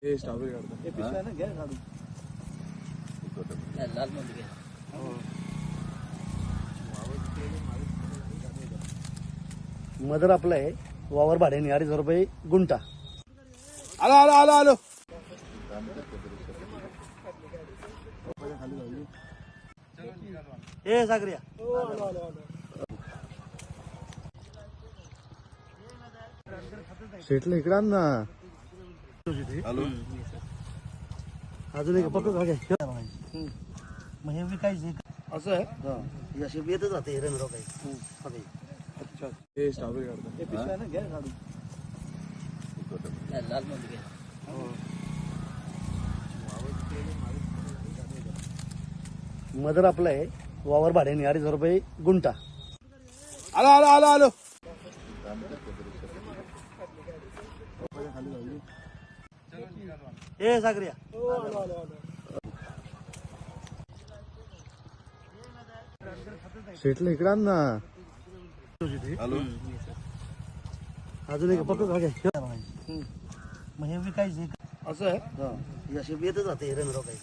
हे स्ट्रॉबेरी काढतो. हे पिशव्या ना घ्या काढून. लाल मध्ये घ्या. मदर आपलं आहे वावर भाड्याने 2.5 रुपये गुंठा. आलो आलो आलो आलो. हे सागरिया शेटला इकडे आण ना. आलो. अजून एक पकडू का घ्या. मग हे विकायचे असं आहे. हा अशी येतच जाते रेनराव काही. अच्छा. हे स्ट्रॉबेरी काढतो. हे पिशव्या ना घ्या काढून. लाल मध्ये घ्या. मदर आपलं आहे वावर भाड्याने 2.5 रुपये गुंठा. आलो आलो आलो आलो. हे सागरिया शेटला इकडे आण ना. आलो. अजून एक पकडू का घ्या. मग हे विकायचे असं आहे. हा अशी येतच जाते रेनराव काही.